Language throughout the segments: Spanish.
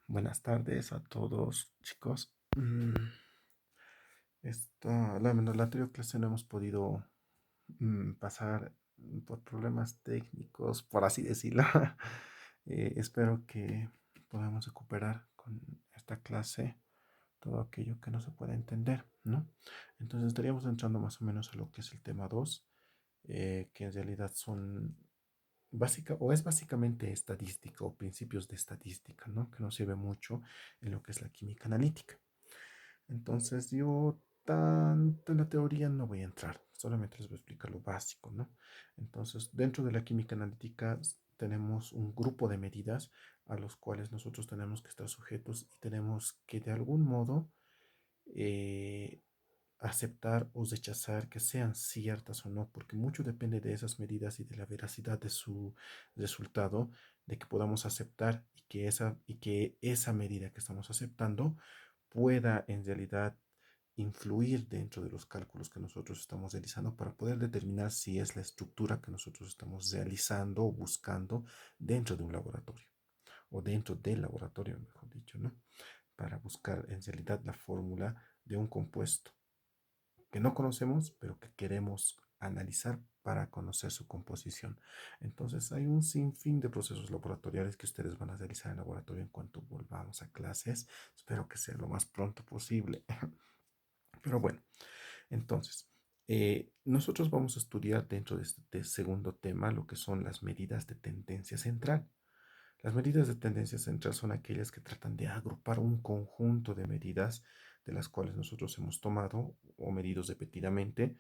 Buenas tardes a todos, chicos. La anterior clase no hemos podido pasar por problemas técnicos, por así decirlo. Espero que podamos recuperar con esta clase todo aquello que no se pueda entender, ¿no? Entonces estaríamos entrando más o menos a lo que es el tema 2, que en realidad son es básicamente estadística o principios de estadística, ¿no? Que nos sirve mucho en lo que es la química analítica. Entonces yo tanto en la teoría no voy a entrar, solamente les voy a explicar lo básico, ¿no? Entonces, dentro de la química analítica tenemos un grupo de medidas a los cuales nosotros tenemos que estar sujetos y tenemos que de algún modo eh, aceptar o rechazar que sean ciertas o no, porque mucho depende de esas medidas y de la veracidad de su resultado, de que podamos aceptar y que esa medida que estamos aceptando pueda en realidad influir dentro de los cálculos que nosotros estamos realizando para poder determinar si es la estructura que nosotros estamos realizando o buscando dentro de un laboratorio o dentro del laboratorio, mejor dicho, ¿no? Para buscar en realidad la fórmula de un compuesto que no conocemos, pero que queremos analizar para conocer su composición. Entonces hay un sinfín de procesos laboratoriales que ustedes van a realizar en laboratorio en cuanto volvamos a clases. Espero que sea lo más pronto posible. Pero bueno, entonces, nosotros vamos a estudiar dentro de este segundo tema lo que son las medidas de tendencia central. Las medidas de tendencia central son aquellas que tratan de agrupar un conjunto de medidas de las cuales nosotros hemos tomado o medido repetidamente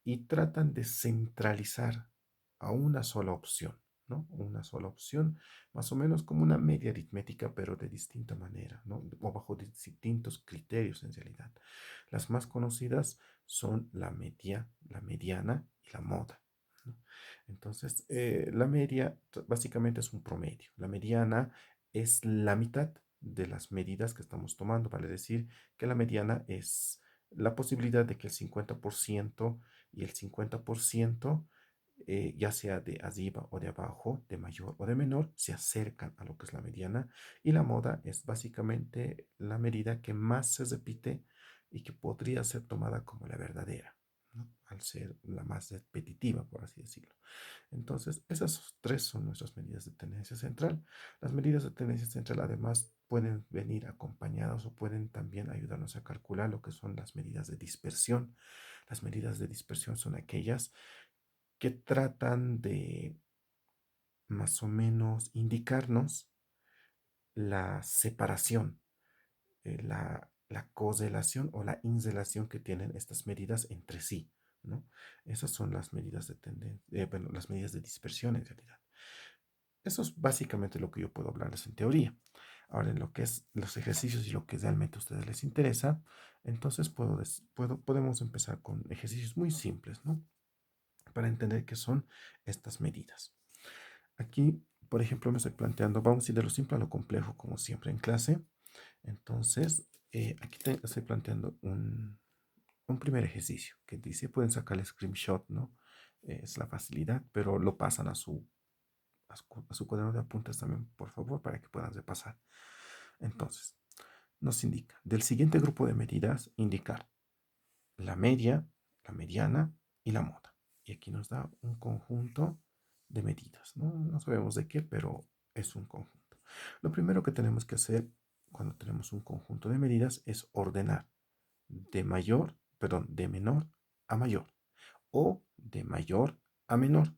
y tratan de centralizar a una sola opción, ¿no? Una sola opción, más o menos como una media aritmética, pero de distinta manera, ¿no? O bajo distintos criterios en realidad. Las más conocidas son la media, la mediana y la moda, ¿no? Entonces, la media básicamente es un promedio. La mediana es la mitad de las medidas que estamos tomando, vale decir que la mediana es la posibilidad de que el 50% y el 50%, ya sea de arriba o de abajo, de mayor o de menor, se acercan a lo que es la mediana. Y la moda es básicamente la medida que más se repite y que podría ser tomada como la verdadera, ¿no? Al ser la más repetitiva, por así decirlo. Entonces, esas tres son nuestras medidas de tendencia central. Las medidas de tendencia central además pueden venir acompañadas o pueden también ayudarnos a calcular lo que son las medidas de dispersión. Las medidas de dispersión son aquellas que tratan de más o menos indicarnos la separación, la correlación o la insrelación que tienen estas medidas entre sí, ¿no? Esas son las medidas de tendencia, bueno, las medidas de dispersión en realidad. Eso es básicamente lo que yo puedo hablarles en teoría. Ahora, en lo que es los ejercicios y lo que realmente a ustedes les interesa, entonces podemos empezar con ejercicios muy simples, ¿no? Para entender qué son estas medidas. Aquí, por ejemplo, me estoy planteando, vamos a ir de lo simple a lo complejo, como siempre en clase. Entonces, aquí estoy planteando un primer ejercicio que dice, pueden sacar el screenshot, ¿no? Es la facilidad, pero lo pasan a su cuaderno de apuntes también, por favor, para que puedan repasar. Entonces, nos indica, del siguiente grupo de medidas, indicar la media, la mediana y la moda. Y aquí nos da un conjunto de medidas, ¿no? No sabemos de qué, pero es un conjunto. Lo primero que tenemos que hacer cuando tenemos un conjunto de medidas es ordenar de menor a mayor o de mayor a menor.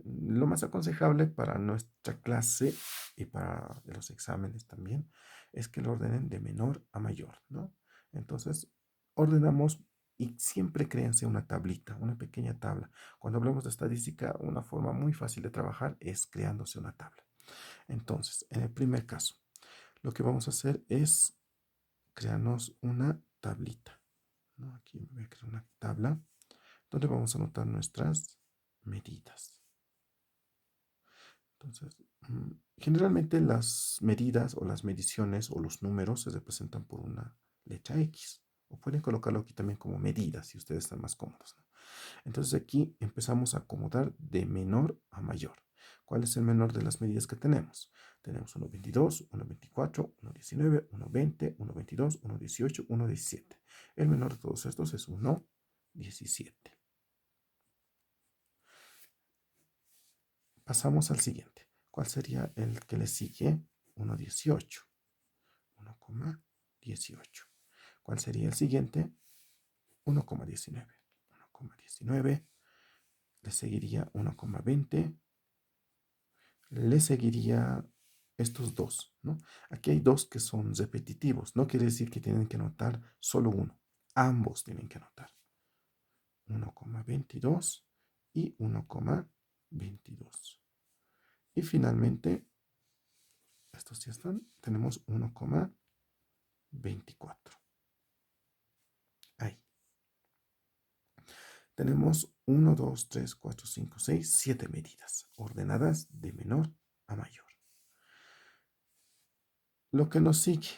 Lo más aconsejable para nuestra clase y para los exámenes también es que lo ordenen de menor a mayor, ¿no? Entonces, ordenamos y siempre créanse una tablita, una pequeña tabla. Cuando hablamos de estadística, una forma muy fácil de trabajar es creándose una tabla. Entonces, en el primer caso, lo que vamos a hacer es crearnos una tablita, ¿no? Aquí me voy a crear una tabla donde vamos a anotar nuestras medidas. Entonces, generalmente las medidas o las mediciones o los números se representan por una letra X. O pueden colocarlo aquí también como medidas si ustedes están más cómodos, ¿no? Entonces aquí empezamos a acomodar de menor a mayor. ¿Cuál es el menor de las medidas que tenemos? Tenemos 1,22, 1,24, 1,19, 1,20, 1,22, 1,18, 1,17. El menor de todos estos es 1,17. Pasamos al siguiente. ¿Cuál sería el que le sigue? 1,18. 1,18. ¿Cuál sería el siguiente? 1,19. 1,19. Le seguiría 1,20. Le seguiría estos dos, ¿no? Aquí hay dos que son repetitivos. No quiere decir que tienen que anotar solo uno. Ambos tienen que anotar. 1,22 y 1,22. Y finalmente, estos ya están. Tenemos 1,24. Ahí. Tenemos 1, 2, 3, 4, 5, 6, 7 medidas ordenadas de menor a mayor. Lo que nos sigue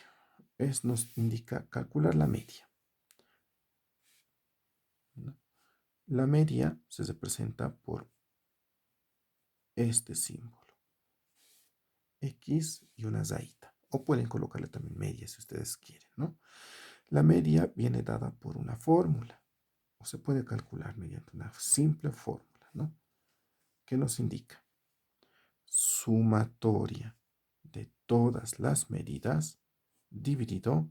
nos indica calcular la media. La media se representa por este símbolo, X y una rayita. O pueden colocarle también media si ustedes quieren, ¿no? La media viene dada por una fórmula, o se puede calcular mediante una simple fórmula, ¿no? Que nos indica sumatoria de todas las medidas dividido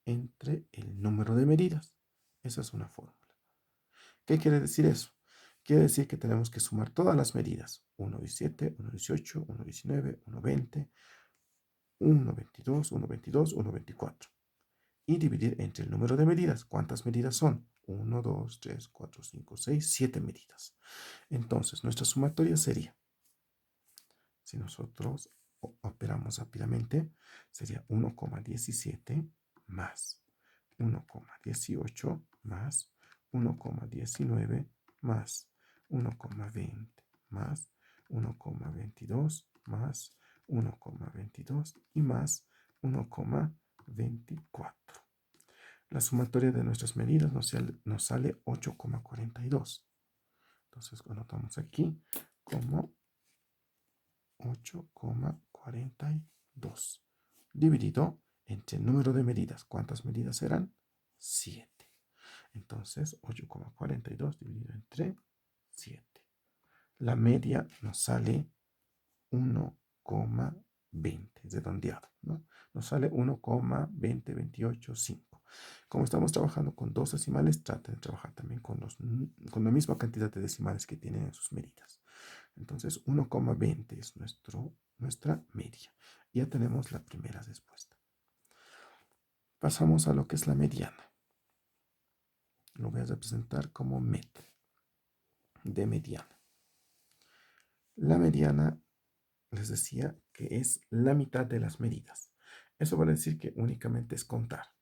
entre el número de medidas. Esa es una fórmula. ¿Qué quiere decir eso? Quiere decir que tenemos que sumar todas las medidas. 1,17, 1,18, 1,19, 1,20, 1,22, 1,22, 1,24. Y dividir entre el número de medidas. ¿Cuántas medidas son? 1, 2, 3, 4, 5, 6, 7 medidas. Entonces, nuestra sumatoria sería, si nosotros operamos rápidamente, sería 1,17 más 1,18 más 1,19 más 1,20 más 1,22 más 1,22 y más 1,24. La sumatoria de nuestras medidas nos sale 8,42. Entonces anotamos aquí como 8,42 dividido entre el número de medidas. ¿Cuántas medidas serán? 7. Entonces, 8,42 dividido entre 7. La media nos sale 1,20, redondeado, ¿no? Nos sale 1,20285. Como estamos trabajando con dos decimales, traten de trabajar también con la misma cantidad de decimales que tienen en sus medidas. Entonces, 1,20 es nuestra media. Ya tenemos la primera respuesta. Pasamos a lo que es la mediana. Lo voy a representar como med de mediana. La mediana, les decía, que es la mitad de las medidas. Eso va a decir que únicamente es contar.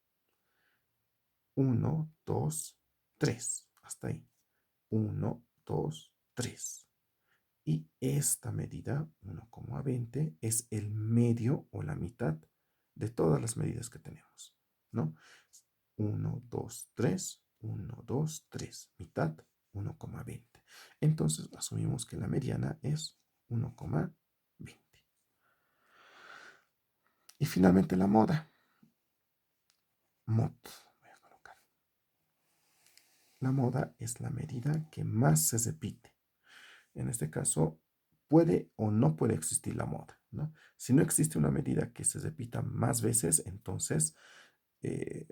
1, 2, 3. Hasta ahí. 1, 2, 3. Y esta medida, 1,20, es el medio o la mitad de todas las medidas que tenemos, ¿no? 1, 2, 3, 1, 2, 3, mitad, 1,20. Entonces asumimos que la mediana es 1,20. Y finalmente la moda. Mod, voy a colocar. La moda es la medida que más se repite. En este caso, puede o no puede existir la moda, ¿no? Si no existe una medida que se repita más veces, entonces eh,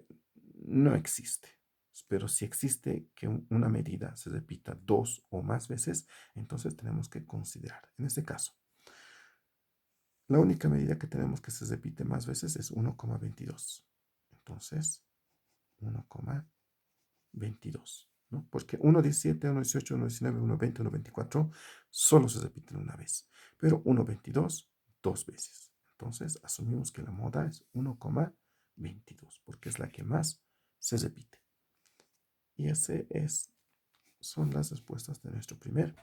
no existe. Pero si existe que una medida se repita 2 o más veces, entonces tenemos que considerar. En este caso, la única medida que tenemos que se repite más veces es 1,22. Entonces, 1,22. ¿No? Porque 1,17, 1,18, 1,19, 1,20, 1,24 solo se repiten una vez. Pero 1,22 dos veces. Entonces, asumimos que la moda es 1,22 porque es la que más se repite. Y son las respuestas de nuestro primer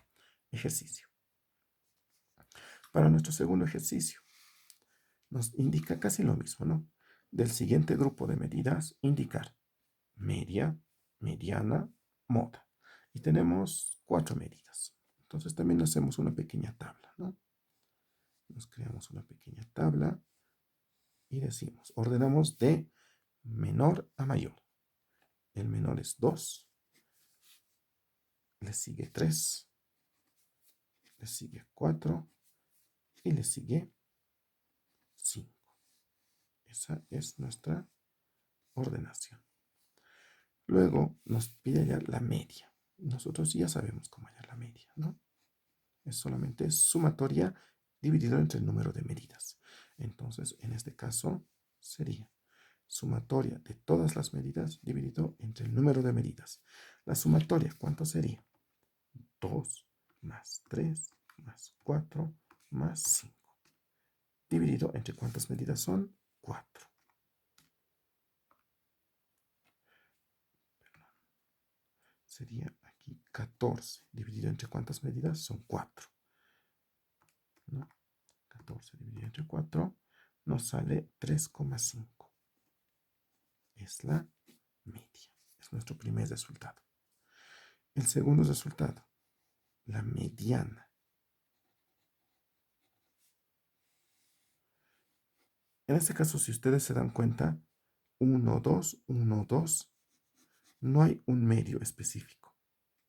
ejercicio. Para nuestro segundo ejercicio, nos indica casi lo mismo, ¿no? Del siguiente grupo de medidas, indicar media, mediana, moda. Y tenemos 4 medidas. Entonces también hacemos una pequeña tabla, ¿no? Nos creamos una pequeña tabla y decimos, ordenamos de menor a mayor. El menor es 2, le sigue 3, le sigue 4 y le sigue 5. Esa es nuestra ordenación. Luego nos pide hallar la media. Nosotros ya sabemos cómo hallar la media, ¿no? Es solamente sumatoria dividido entre el número de medidas. Entonces, en este caso, sería sumatoria de todas las medidas dividido entre el número de medidas. La sumatoria, ¿cuánto sería? 2 más 3 más 4 más 5. Dividido entre cuántas medidas son? 4. Sería aquí 14. Dividido entre cuántas medidas son 4. ¿No? 14 dividido entre 4 nos sale 3,5. Es la media. Es nuestro primer resultado. El segundo resultado, la mediana. En este caso, si ustedes se dan cuenta, 1, 2, 1, 2, no hay un medio específico,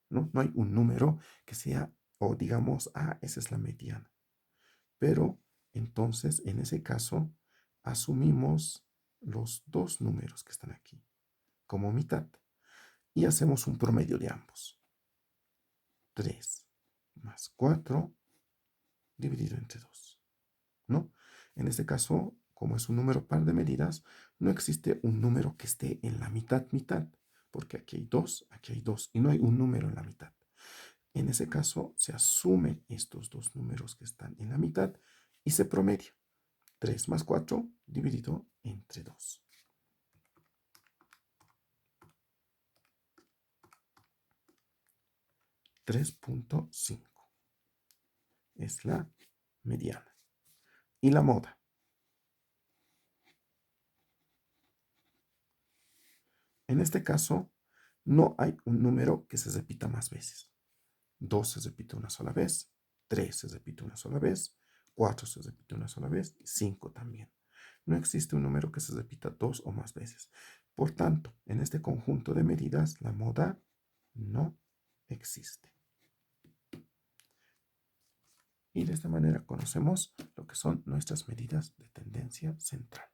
¿no? No hay un número que sea, o digamos, esa es la mediana. Pero entonces, en ese caso, asumimos los dos números que están aquí como mitad y hacemos un promedio de ambos. 3 más 4 dividido entre 2, ¿no? En este caso, como es un número par de medidas, no existe un número que esté en la mitad, porque aquí hay dos, y no hay un número en la mitad. En ese caso, se asumen estos dos números que están en la mitad y se promedia. 3 más 4 dividido entre 2. 3,5 es la mediana. Y la moda. En este caso, no hay un número que se repita más veces. 2 se repite una sola vez, 3 se repite una sola vez, 4 se repite una sola vez y 5 también. No existe un número que se repita 2 o más veces. Por tanto, en este conjunto de medidas, la moda no existe. Y de esta manera conocemos lo que son nuestras medidas de tendencia central.